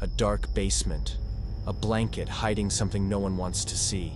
a dark basement, a blanket hiding something no one wants to see,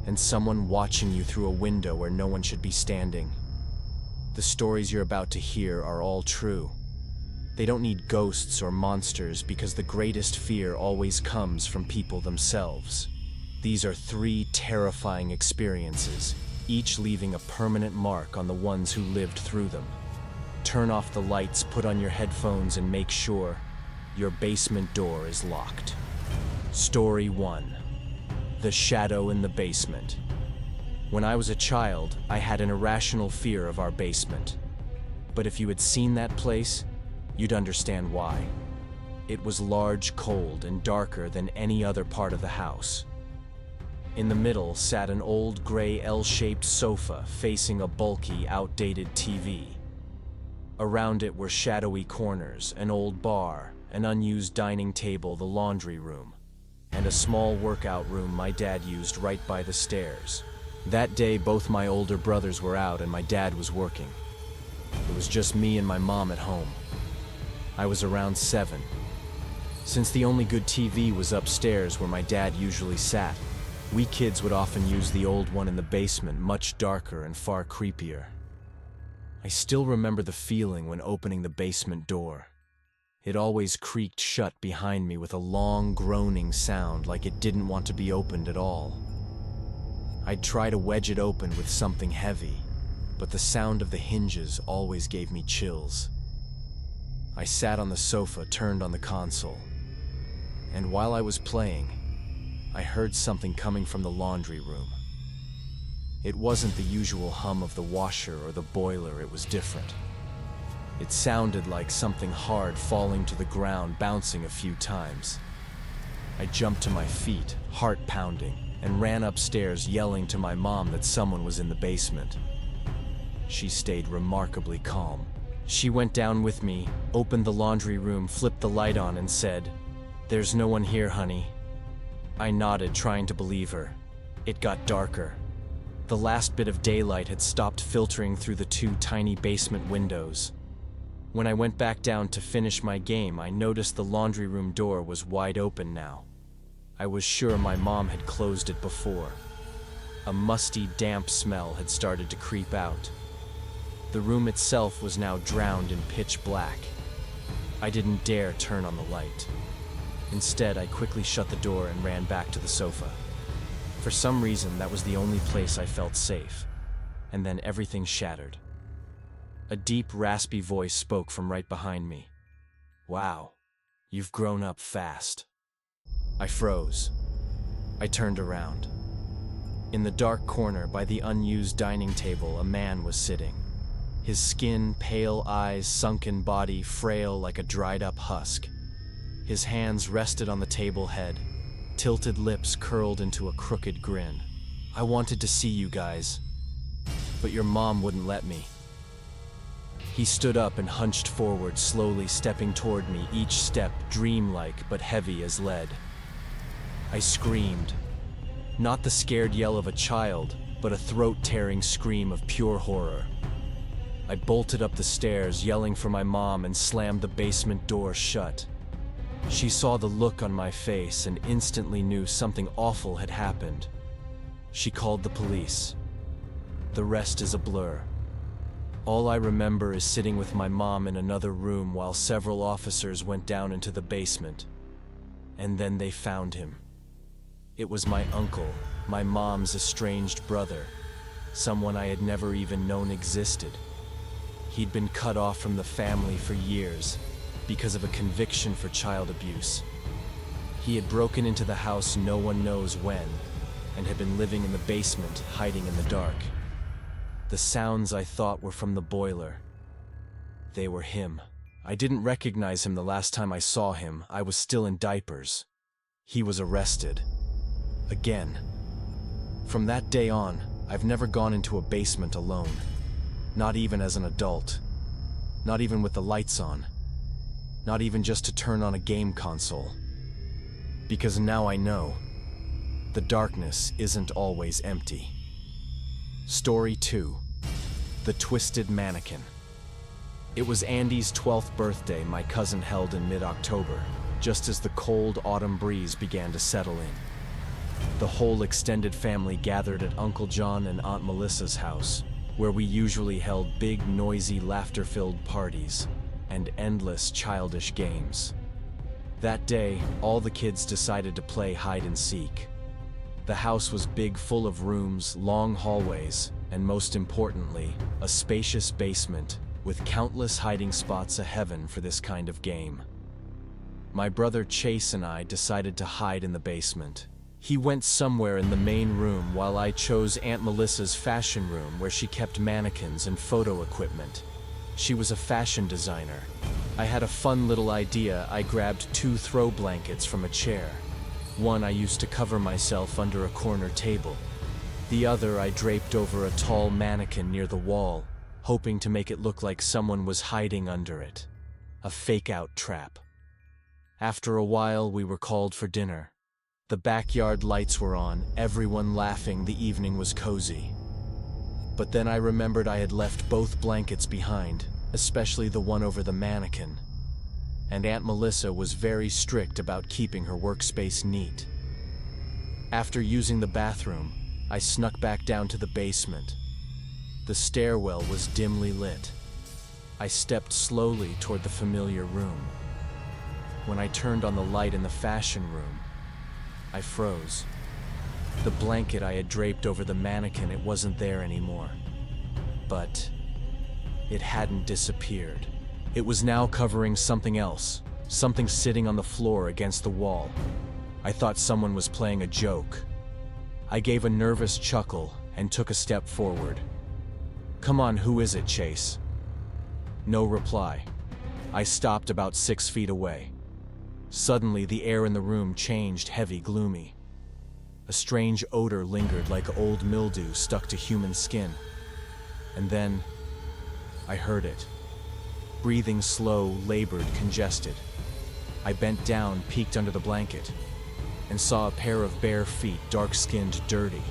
and someone watching you through a window where no one should be standing. The stories you're about to hear are all true. They don't need ghosts or monsters because the greatest fear always comes from people themselves. These are 3 terrifying experiences, each leaving a permanent mark on the ones who lived through them. Turn off the lights, put on your headphones, and make sure your basement door is locked. Story 1. The Shadow in the Basement. When I was a child, I had an irrational fear of our basement. But if you had seen that place, you'd understand why. It was large, cold, and darker than any other part of the house. In the middle sat an old gray L-shaped sofa facing a bulky, outdated TV. Around it were shadowy corners, an old bar, an unused dining table, the laundry room, and a small workout room my dad used right by the stairs. That day, both my older brothers were out and my dad was working. It was just me and my mom at home. I was around 7. Since the only good TV was upstairs where my dad usually sat, we kids would often use the old one in the basement, much darker and far creepier. I still remember the feeling when opening the basement door. It always creaked shut behind me with a long, groaning sound like it didn't want to be opened at all. I'd try to wedge it open with something heavy, but the sound of the hinges always gave me chills. I sat on the sofa, turned on the console, and while I was playing, I heard something coming from the laundry room. It wasn't the usual hum of the washer or the boiler, it was different. It sounded like something hard falling to the ground, bouncing a few times. I jumped to my feet, heart pounding, and ran upstairs yelling to my mom that someone was in the basement. She stayed remarkably calm. She went down with me, opened the laundry room, flipped the light on, and said, "There's no one here, honey." I nodded, trying to believe her. It got darker. The last bit of daylight had stopped filtering through the 2 tiny basement windows. When I went back down to finish my game, I noticed the laundry room door was wide open now. I was sure my mom had closed it before. A musty, damp smell had started to creep out. The room itself was now drowned in pitch black. I didn't dare turn on the light. Instead, I quickly shut the door and ran back to the sofa. For some reason, that was the only place I felt safe. And then everything shattered. A deep, raspy voice spoke from right behind me. "Wow, you've grown up fast." I froze. I turned around. In the dark corner by the unused dining table, a man was sitting. His skin, pale eyes, sunken body, frail like a dried-up husk. His hands rested on the table head, tilted lips curled into a crooked grin. "I wanted to see you guys, but your mom wouldn't let me." He stood up and hunched forward, slowly stepping toward me, each step dreamlike but heavy as lead. I screamed. Not the scared yell of a child, but a throat-tearing scream of pure horror. I bolted up the stairs, yelling for my mom, and slammed the basement door shut. She saw the look on my face and instantly knew something awful had happened. She called the police. The rest is a blur. All I remember is sitting with my mom in another room while several officers went down into the basement. And then they found him. It was my uncle, my mom's estranged brother, someone I had never even known existed. He'd been cut off from the family for years because of a conviction for child abuse. He had broken into the house no one knows when and had been living in the basement, hiding in the dark. The sounds I thought were from the boiler. They were him. I didn't recognize him the last time I saw him. I was still in diapers. He was arrested. Again. From that day on, I've never gone into a basement alone. Not even as an adult. Not even with the lights on. Not even just to turn on a game console. Because now I know, the darkness isn't always empty. Story 2. The Twisted Mannequin. It was Andy's 12th birthday my cousin held in mid-October. just as the cold autumn breeze began to settle in. The whole extended family gathered at Uncle John and Aunt Melissa's house, where we usually held big, noisy, laughter-filled parties and endless childish games. That day, all the kids decided to play hide and seek. The house was big, full of rooms, long hallways, and most importantly, a spacious basement with countless hiding spots, a heaven for this kind of game. My brother Chase and I decided to hide in the basement. He went somewhere in the main room while I chose Aunt Melissa's fashion room where she kept mannequins and photo equipment. She was a fashion designer. I had a fun little idea. I grabbed 2 throw blankets from a chair. One I used to cover myself under a corner table. The other I draped over a tall mannequin near the wall, hoping to make it look like someone was hiding under it. A fake-out trap. After a while, we were called for dinner. The backyard lights were on, everyone laughing, the evening was cozy. But then I remembered I had left both blankets behind, especially the one over the mannequin. And Aunt Melissa was very strict about keeping her workspace neat. After using the bathroom, I snuck back down to the basement. The stairwell was dimly lit. I stepped slowly toward the familiar room. When I turned on the light in the fashion room, I froze. The blanket I had draped over the mannequin, it wasn't there anymore. But it hadn't disappeared. It was now covering something else, something sitting on the floor against the wall. I thought someone was playing a joke. I gave a nervous chuckle and took a step forward. "Come on, who is it, Chase?" No reply. I stopped about 6 feet away. Suddenly, the air in the room changed, heavy, gloomy. A strange odor lingered like old mildew stuck to human skin. And then, I heard it. Breathing slow, labored, congested. I bent down, peeked under the blanket, and saw a pair of bare feet, dark-skinned, dirty.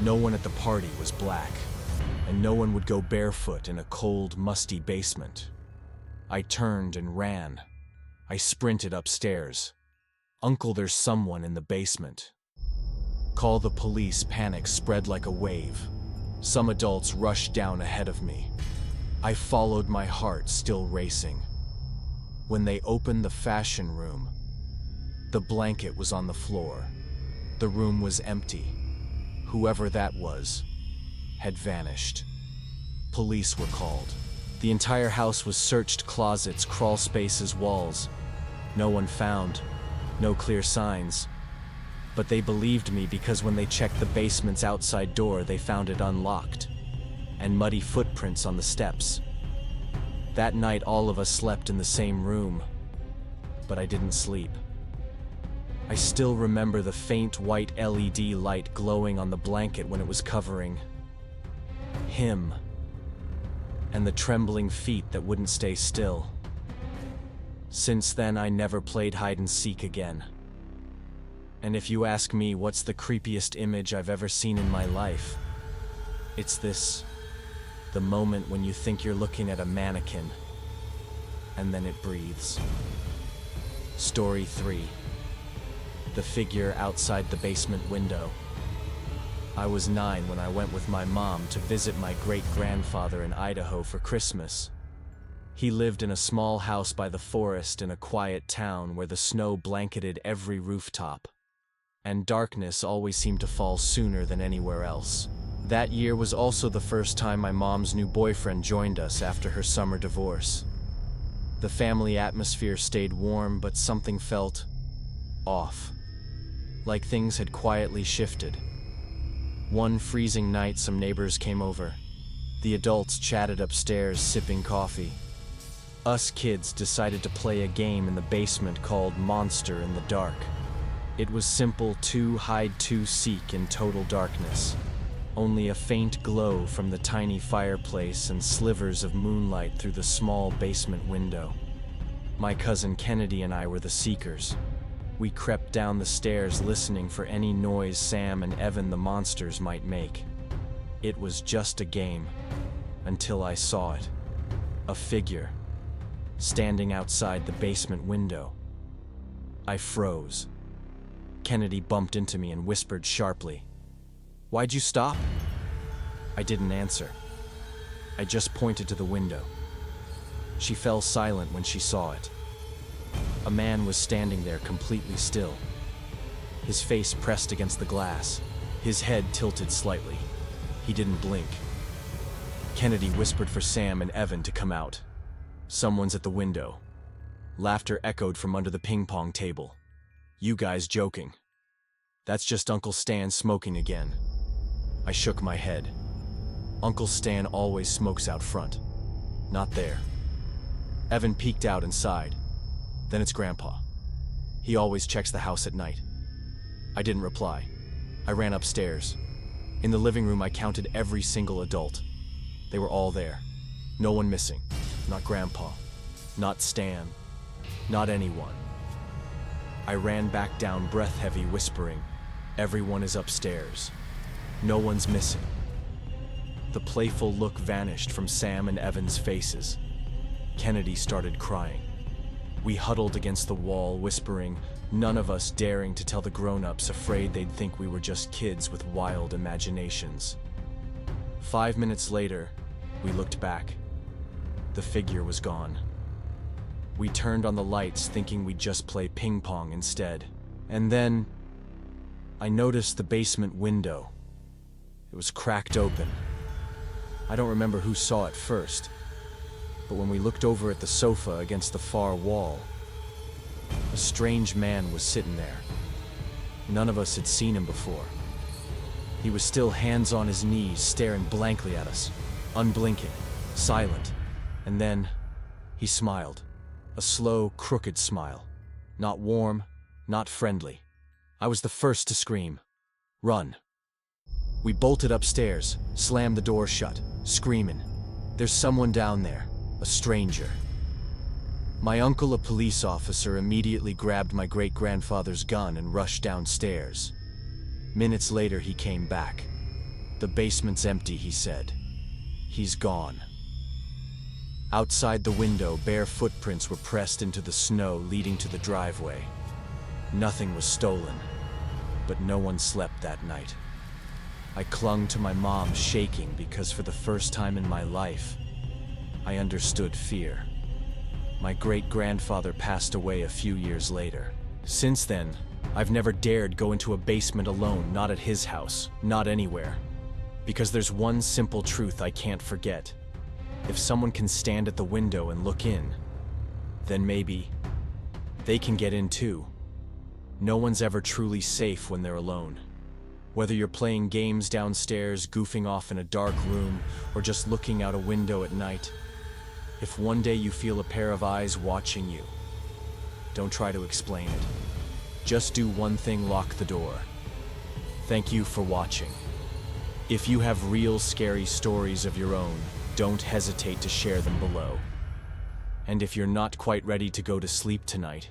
No one at the party was black, and no one would go barefoot in a cold, musty basement. I turned and ran. I sprinted upstairs. "Uncle, there's someone in the basement." "Call the police." Panic spread like a wave. Some adults rushed down ahead of me. I followed, my heart still racing. When they opened the fashion room, the blanket was on the floor. The room was empty. Whoever that was had vanished. Police were called. The entire house was searched, closets, crawl spaces, walls. No one found, no clear signs. But they believed me because when they checked the basement's outside door, they found it unlocked, and muddy footprints on the steps. That night, all of us slept in the same room, but I didn't sleep. I still remember the faint white LED light glowing on the blanket when it was covering him, and the trembling feet that wouldn't stay still. Since then, I never played hide and seek again. And if you ask me what's the creepiest image I've ever seen in my life, it's this: the moment when you think you're looking at a mannequin, and then it breathes. Story 3. The figure outside the basement window. I was 9 when I went with my mom to visit my great-grandfather in Idaho for Christmas. He lived in a small house by the forest in a quiet town where the snow blanketed every rooftop, and darkness always seemed to fall sooner than anywhere else. That year was also the first time my mom's new boyfriend joined us after her summer divorce. The family atmosphere stayed warm, but something felt off, like things had quietly shifted. One freezing night, some neighbors came over. The adults chatted upstairs, sipping coffee. Us kids decided to play a game in the basement called Monster in the Dark. It was simple: 2 hide, 2 seek in total darkness. Only a faint glow from the tiny fireplace and slivers of moonlight through the small basement window. My cousin Kennedy and I were the seekers. We crept down the stairs, listening for any noise Sam and Evan the monsters might make. It was just a game, until I saw it. A figure, standing outside the basement window. I froze. Kennedy bumped into me and whispered sharply, "Why'd you stop?" I didn't answer. I just pointed to the window. She fell silent when she saw it. A man was standing there completely still, his face pressed against the glass, his head tilted slightly. He didn't blink. Kennedy whispered for Sam and Evan to come out. "Someone's at the window." Laughter echoed from under the ping-pong table. "You guys joking. That's just Uncle Stan smoking again." I shook my head. Uncle Stan always smokes out front. Not there. Evan peeked out and sighed. "Then it's Grandpa. He always checks the house at night." I didn't reply. I ran upstairs. In the living room, I counted every single adult. They were all there. No one missing. Not Grandpa. Not Stan. Not anyone. I ran back down, breath-heavy, whispering, "Everyone is upstairs. No one's missing." The playful look vanished from Sam and Evan's faces. Kennedy started crying. We huddled against the wall, whispering, none of us daring to tell the grown-ups, afraid they'd think we were just kids with wild imaginations. 5 minutes later, we looked back. The figure was gone. We turned on the lights, thinking we'd just play ping pong instead. And then, I noticed the basement window. It was cracked open. I don't remember who saw it first, but when we looked over at the sofa against the far wall, a strange man was sitting there. None of us had seen him before. He was still hands on his knees, staring blankly at us, unblinking, silent. And then, he smiled. A slow, crooked smile. Not warm, not friendly. I was the first to scream. "Run." We bolted upstairs, slammed the door shut, screaming, "There's someone down there, a stranger." My uncle, a police officer, immediately grabbed my great-grandfather's gun and rushed downstairs. Minutes later, he came back. "The basement's empty," he said. "He's gone." Outside the window, bare footprints were pressed into the snow leading to the driveway. Nothing was stolen, but no one slept that night. I clung to my mom, shaking, because for the first time in my life, I understood fear. My great-grandfather passed away a few years later. Since then, I've never dared go into a basement alone, not at his house, not anywhere. Because there's one simple truth I can't forget. If someone can stand at the window and look in, then maybe they can get in too. No one's ever truly safe when they're alone. Whether you're playing games downstairs, goofing off in a dark room, or just looking out a window at night, if one day you feel a pair of eyes watching you, don't try to explain it. Just do one thing: lock the door. Thank you for watching. If you have real scary stories of your own, don't hesitate to share them below. And if you're not quite ready to go to sleep tonight,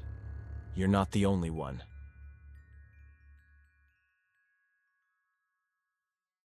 you're not the only one.